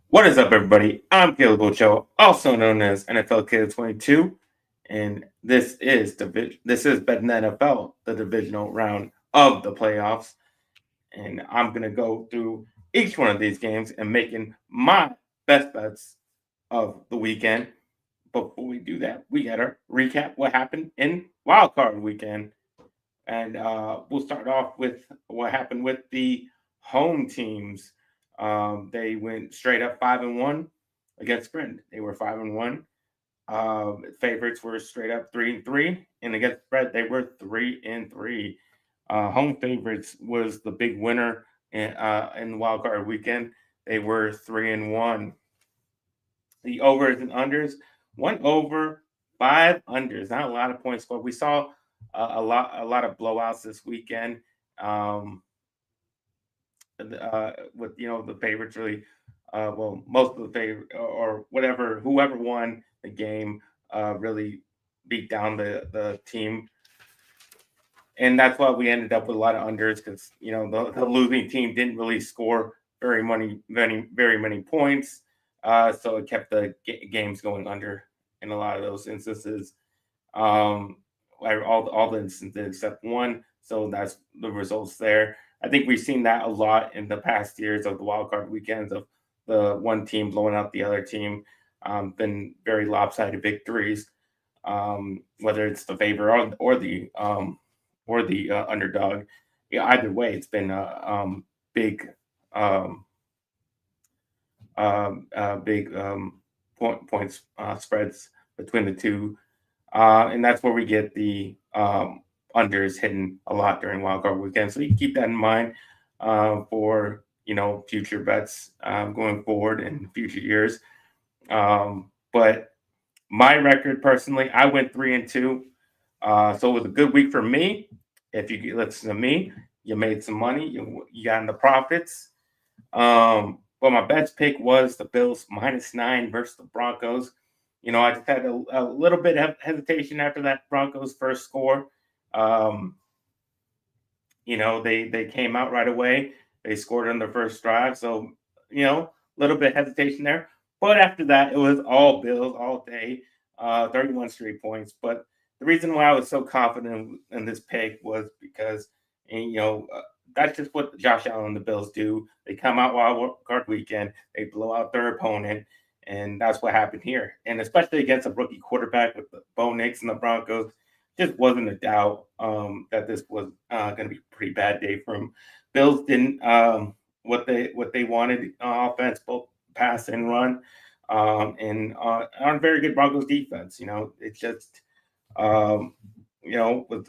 What is up, everybody? I'm Caleb Ocho, also known as NFL Kid 22, and this is Betting the NFL, the divisional round of the playoffs, and I'm gonna go through each one of these games and making my best bets of the weekend. Before we do that, we gotta recap what happened in Wild Card Weekend, and we'll start off with what happened with the home teams. They went straight up 5-1 against spread. They were 5-1. Favorites were straight up 3-3, and against spread they were 3-3. Home favorites was the big winner in the wild card weekend. They were 3-1. The overs and unders, one over, five unders. Not a lot of points scored. We saw a lot of blowouts this weekend. Um, with the favorites really, most of the favorite or whatever whoever won the game really beat down the team, and that's why we ended up with a lot of unders because the losing team didn't really score very many points, so it kept the games going under in a lot of those instances. Um, all the instances except one, so that's the results there. I think we've seen that a lot in the past years of the wild card weekends of the one team blowing out the other team. Been very lopsided victories, whether it's the favor or the underdog. Yeah, either way, it's been big um, big points spreads between the two, and that's where we get the unders hitting a lot during wildcard weekend. So you keep that in mind for future bets going forward in future years. But my record personally, I went 3-2. So it was a good week for me. If you listen to me, you made some money. You got in the profits. But my best pick was the Bills -9 versus the Broncos. I just had a little bit of hesitation after that Broncos first score. Um, they came out right away. They scored on their first drive, so a little bit hesitation there. But after that, it was all Bills all day, 31 straight points. But the reason why I was so confident in this pick was because, and, that's just what Josh Allen and the Bills do. They come out wild card weekend, they blow out their opponent, and that's what happened here. And especially against a rookie quarterback with the Bo Nix and the Broncos, just wasn't a doubt that this was going to be a pretty bad day for him. Bills didn't what they wanted offense, both pass and run, and on a very good Broncos defense. It's just um, with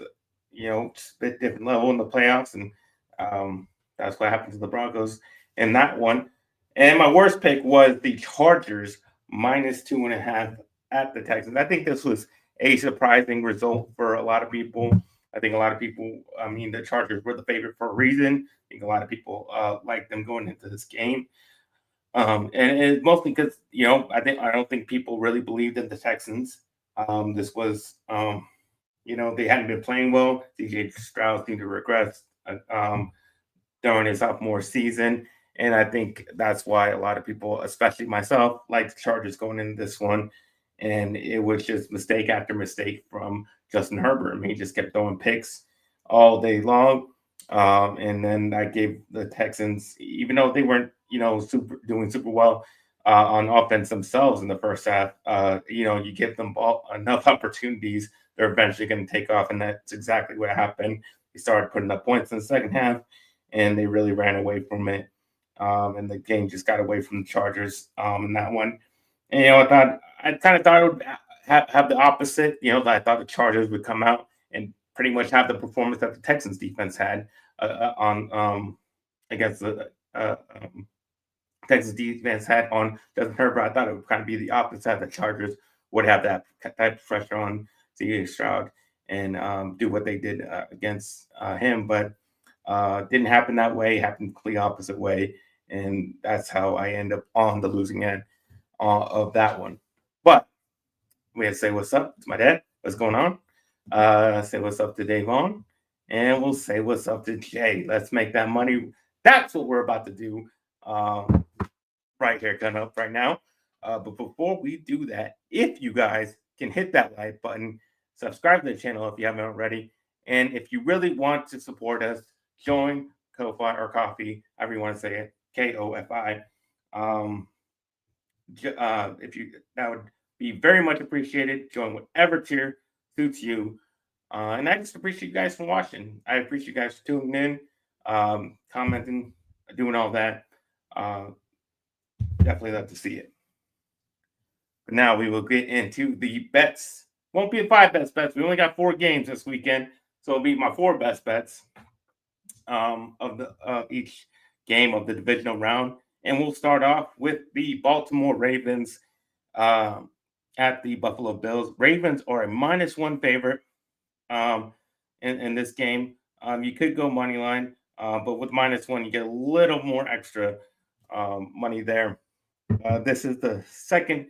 just a bit different level in the playoffs, and that's what happened to the Broncos in that one. And my worst pick was the Chargers -2.5 at the Texans. I think this was a surprising result for a lot of people. I think a lot of people, I mean, the Chargers were the favorite for a reason. I think a lot of people like them going into this game. And it's mostly because, I don't think people really believed in the Texans. This was, they hadn't been playing well. CJ Stroud seemed to regress during his sophomore season. And I think that's why a lot of people, especially myself, like the Chargers going into this one. And it was just mistake after mistake from Justin Herbert. I mean, he just kept throwing picks all day long. And then I gave the Texans, even though they weren't, doing super well on offense themselves in the first half, you give them enough opportunities, they're eventually going to take off. And that's exactly what happened. They started putting up points in the second half, and they really ran away from it. And the game just got away from the Chargers in that one. And I kind of thought it would have the opposite. That I thought the Chargers would come out and pretty much have the performance that the Texans defense had on against the Texas defense had on Justin Herbert. I thought it would kind of be the opposite. The Chargers would have that type of pressure on C.J. Stroud and do what they did against him, but didn't happen that way. Happened the complete opposite way, and that's how I end up on the losing end of that one. But we have to say what's up to my dad. What's going on? Say what's up to Dave on, and we'll say what's up to Jay. Let's make that money. That's what we're about to do. right here coming up right now. But before we do that, if you guys can hit that like button, subscribe to the channel if you haven't already, and if you really want to support us, join Ko-Fi or Coffee, however you want to say it, Kofi. Um, if you that would be very much appreciated. Join whatever tier suits you. And I just appreciate you guys for watching. I appreciate you guys tuning in, commenting, doing all that. Uh, Definitely love to see it. But now we will get into the bets. Won't be 5 best bets. We only got 4 games this weekend, so it'll be my 4 best bets of each game of the divisional round. And we'll start off with the Baltimore Ravens um, at the Buffalo Bills. Ravens are a -1 favorite um, in this game. You could go money line, but with -1, you get a little more extra money there. This is the second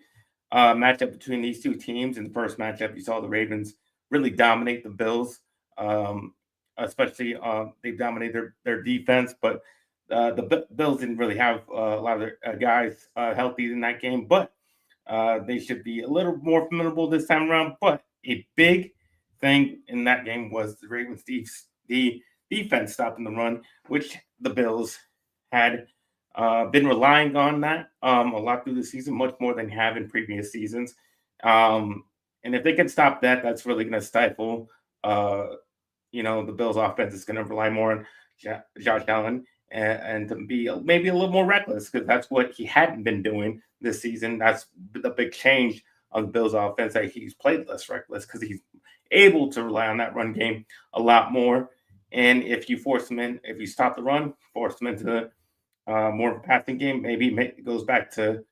matchup between these two teams. In the first matchup, you saw the Ravens really dominate the Bills, especially they dominated their defense, but the Bills didn't really have a lot of their guys healthy in that game, but they should be a little more formidable this time around. But a big thing in that game was the Ravens' the defense stopping the run, which the Bills had been relying on that a lot through the season, much more than have in previous seasons. And if they can stop that, that's really going to stifle, the Bills' offense is going to rely more on Josh Allen and to be maybe a little more reckless because that's what he hadn't been doing this season. That's the big change on the Bills' offense, that he's played less reckless because he's able to rely on that run game a lot more. And if you force him in, if you stop the run, force him into more of a passing game, maybe it goes back to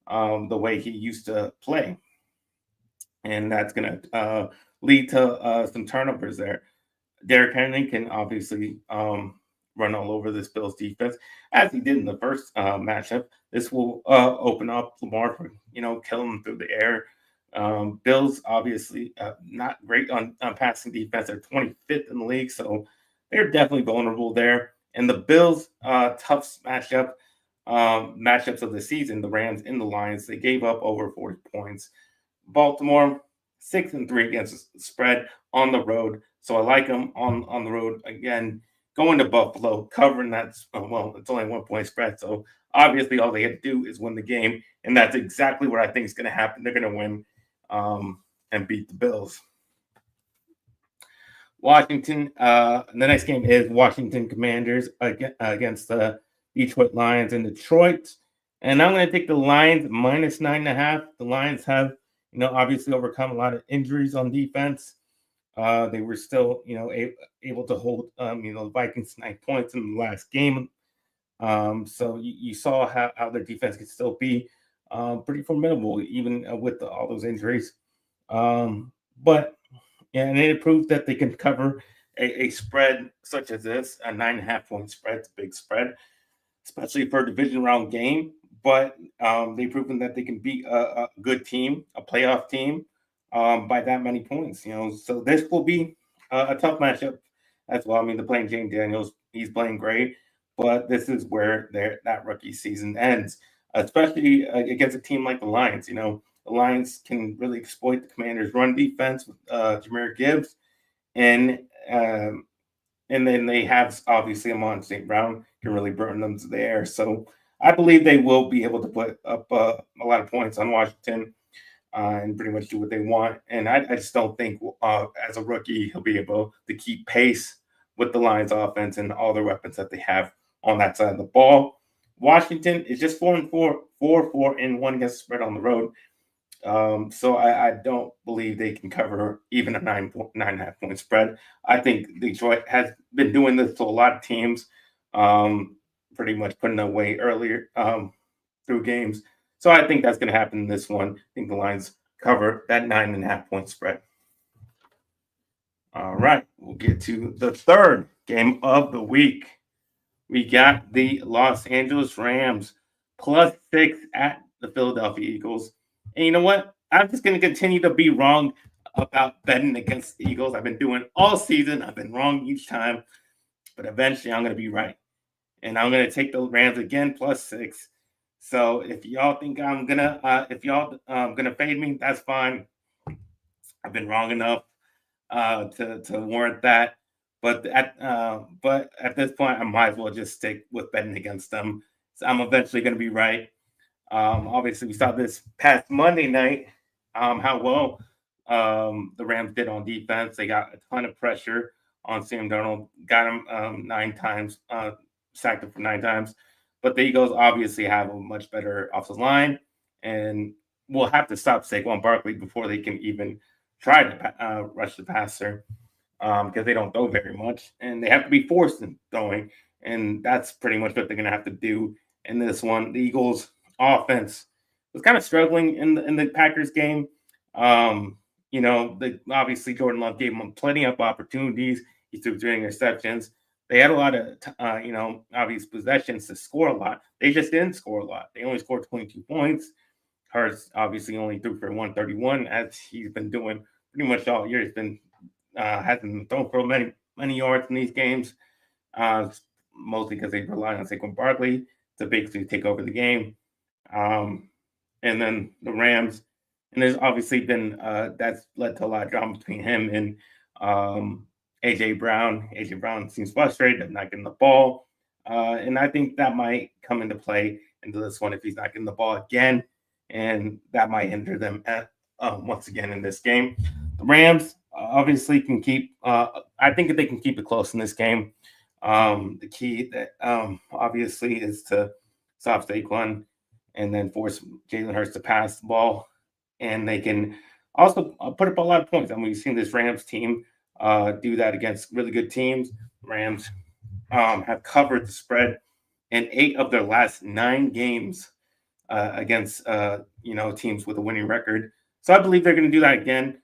the way he used to play. And that's going to lead to some turnovers there. Derrick Henry can obviously run all over this Bills defense, as he did in the first matchup. This will open up Lamar for, killing him through the air. Bills, obviously, not great on passing defense. They're 25th in the league, so they're definitely vulnerable there. And the Bills' tough matchups of the season, the Rams and the Lions, they gave up over 40 points. Baltimore, 6-3 against the spread on the road. So I like them on the road. Again, going to Buffalo, covering that, it's only 1 point spread. So obviously all they had to do is win the game. And that's exactly what I think is going to happen. They're going to win and beat the Bills. Washington, the next game is Washington Commanders against the Detroit Lions in Detroit. And I'm going to take the Lions -9.5. The Lions have, obviously overcome a lot of injuries on defense. They were still, able to hold, the Vikings 9 points in the last game. So you saw how their defense could still be pretty formidable, even with all those injuries. But and it proved that they can cover a spread such as this, a 9.5 point spread. It's a big spread, especially for a division round game. But they've proven that they can beat a good team, a playoff team, by that many points. So this will be a tough matchup as well. I mean, they're playing James Daniels; he's playing great, but this is where that rookie season ends, especially against a team like the Lions. The Lions can really exploit the Commanders' run defense with Jahmyr Gibbs, and then they have obviously Amon St. Brown can really burn them to the air. So I believe they will be able to put up a lot of points on Washington and pretty much do what they want. And I just don't think as a rookie he'll be able to keep pace with the Lions offense and all the weapons that they have on that side of the ball. Washington is just 4-4, 4-1 against the spread on the road. So I don't believe they can cover even a 9.5 point spread. I think Detroit has been doing this to a lot of teams, pretty much putting away earlier through games. So I think that's going to happen in this one. I think the Lions cover that 9.5 point spread. All right, we'll get to the third game of the week. We got the Los Angeles Rams +6 at the Philadelphia Eagles. And you know what? I'm just going to continue to be wrong about betting against the Eagles. I've been doing all season. I've been wrong each time. But eventually I'm going to be right. And I'm going to take the Rams again +6. So if y'all think I'm gonna, if y'all gonna fade me, that's fine. I've been wrong enough to warrant that. But at this point, I might as well just stick with betting against them. So I'm eventually going to be right. Obviously, we saw this past Monday night how well the Rams did on defense. They got a ton of pressure on Sam Darnold, got him 9 times, sacked him for 9 times. But the Eagles obviously have a much better offensive line, and will have to stop Saquon Barkley before they can even try to rush the passer because they don't throw very much, and they have to be forced in throwing, and that's pretty much what they're going to have to do in this one. The Eagles' offense was kind of struggling in the Packers game. Obviously Jordan Love gave them plenty of opportunities. He threw 3 interceptions. They had a lot of obvious possessions to score a lot. They just didn't score a lot. They only scored 22 points. Hurts obviously only threw for 131, as he's been doing pretty much all year. He's been hasn't thrown for many yards in these games, uh, mostly because they rely on Saquon Barkley to basically take over the game. Um, and then the Rams, and there's obviously been that's led to a lot of drama between him and AJ Brown. AJ Brown seems frustrated of not getting the ball, and I think that might come into play into this one if he's not getting the ball again, and that might hinder them once again in this game. The Rams obviously can keep. I think if they can keep it close in this game, the key that obviously is to stop Saquon and then force Jalen Hurts to pass the ball, and they can also put up a lot of points. I mean, we've seen this Rams team do that against really good teams. Rams have covered the spread in 8 of their last 9 games against teams with a winning record. So I believe they're going to do that again.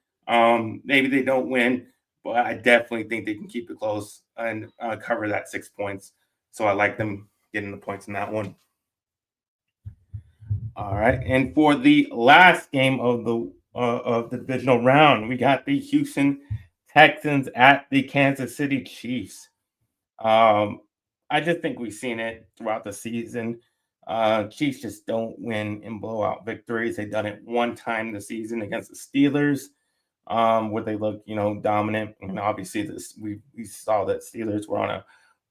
Maybe they don't win, but I definitely think they can keep it close and cover that 6 points. So I like them getting the points in that one. All right, and for the last game of the divisional round, we got the Houston Texans at the Kansas City Chiefs. I just think we've seen it throughout the season. Chiefs just don't win in blowout victories. They've done it one time this season against the Steelers, where they look, dominant. And obviously, we saw that Steelers were on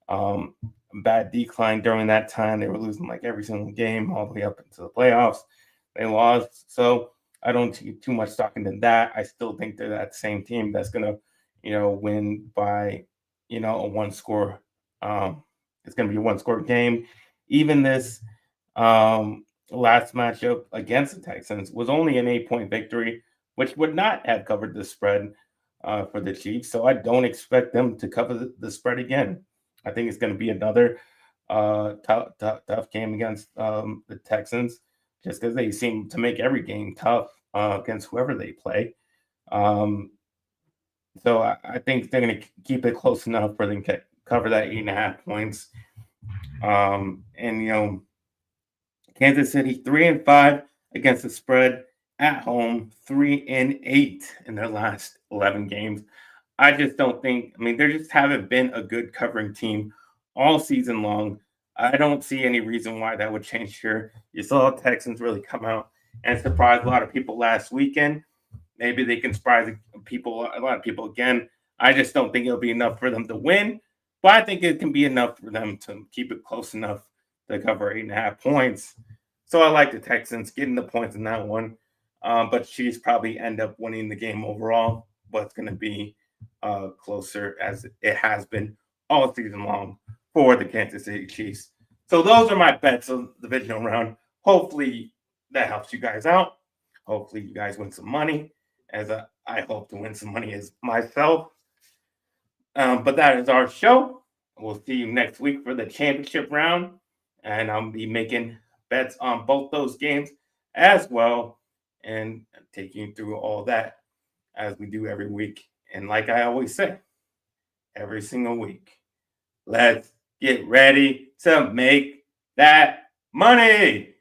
a bad decline during that time. They were losing like every single game all the way up into the playoffs. They lost. So I don't see too much stock into that. I still think they're that same team that's gonna, win by, a one score. It's gonna be a one score game. Even this last matchup against the Texans was only an 8-point victory, which would not have covered the spread for the Chiefs. So I don't expect them to cover the spread again. I think it's going to be another tough game against the Texans, just because they seem to make every game tough against whoever they play. So I think they're going to keep it close enough for them to cover that 8.5 points. And Kansas City 3-5 against the spread at home, 3-8 in their last 11 games. I just don't think. I mean, there just haven't been a good covering team all season long. I don't see any reason why that would change here. You saw Texans really come out and surprise a lot of people last weekend. Maybe they can surprise a lot of people again. I just don't think it'll be enough for them to win, but I think it can be enough for them to keep it close enough to cover 8.5 points. So I like the Texans getting the points in that one. But Chiefs probably end up winning the game overall, but it's going to be closer as it has been all season long for the Kansas City Chiefs. So those are my bets of the divisional round. Hopefully that helps you guys out. Hopefully you guys win some money, as I hope to win some money as myself. But that is our show. We'll see you next week for the championship round, and I'll be making bets on both those games as well, and taking you through all that as we do every week. And like I always say, every single week, let's get ready to make that money.